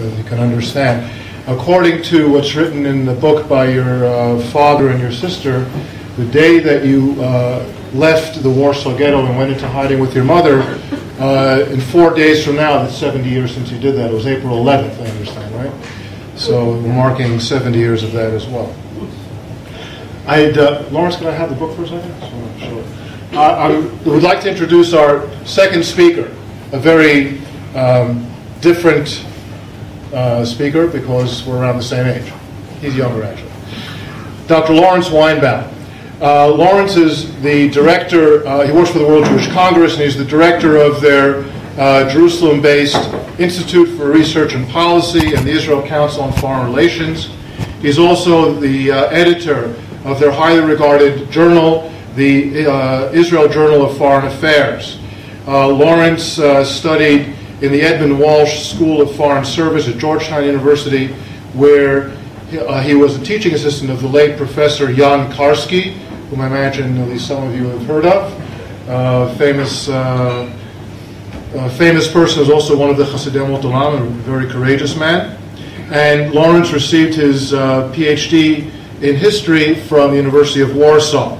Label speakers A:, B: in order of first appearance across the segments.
A: that you can understand. According to what's written in the book by your father and your sister, the day that you left the Warsaw Ghetto and went into hiding with your mother, in 4 days from now, that's 70 years since you did that. It was April 11th, I understand, right? So we're marking 70 years of that as well. Laurence, can I have the book for a second? Sure. I would like to introduce our second speaker, a very different speaker because we're around the same age. He's younger, actually. Dr. Laurence Weinbaum. Laurence is the director, he works for the World Jewish Congress, and he's the director of their Jerusalem-based Institute for Research and Policy and the Israel Council on Foreign Relations. He's also the editor of their highly regarded journal, the Israel Journal of Foreign Affairs. Laurence studied in the Edmund Walsh School of Foreign Service at Georgetown University, where he was a teaching assistant of the late Professor Jan Karski, whom I imagine at least some of you have heard of. Famous person, is also one of the Chassidim Olam, a very courageous man. And Laurence received his PhD in history from the University of Warsaw.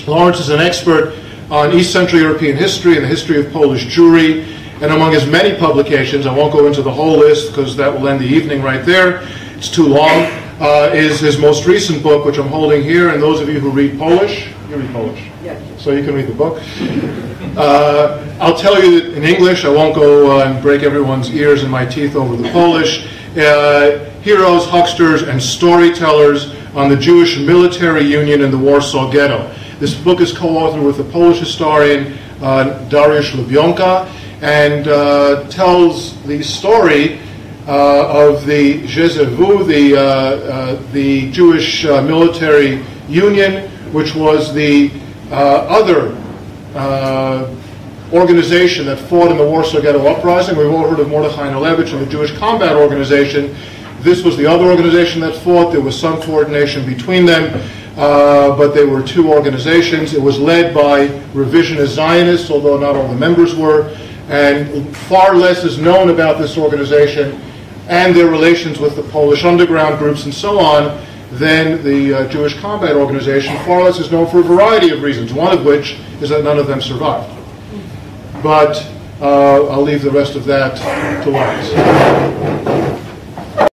A: Laurence is an expert on East Central European history and the history of Polish Jewry, and among his many publications, I won't go into the whole list because that will end the evening right there, it's too long, is his most recent book, which I'm holding here, and those of you who read Polish, you read Polish? Yeah. So you can read the book. I'll tell you that in English, I won't go and break everyone's ears and my teeth over the Polish. Heroes, Hucksters, and Storytellers on the Jewish Military Union in the Warsaw Ghetto. This book is co-authored with the Polish historian Dariusz Lubionka, and tells the story of the JZW, the Jewish Military Union, which was the other organization that fought in the Warsaw Ghetto Uprising. We've all heard of Mordechai Nalevich and the Jewish Combat Organization. This was the other organization that fought. There was some coordination between them, but they were two organizations. It was led by revisionist Zionists, although not all the members were, and far less is known about this organization and their relations with the Polish underground groups and so on than the Jewish Combat Organization. Far less is known for a variety of reasons, one of which is that none of them survived. But I'll leave the rest of that to Laurence.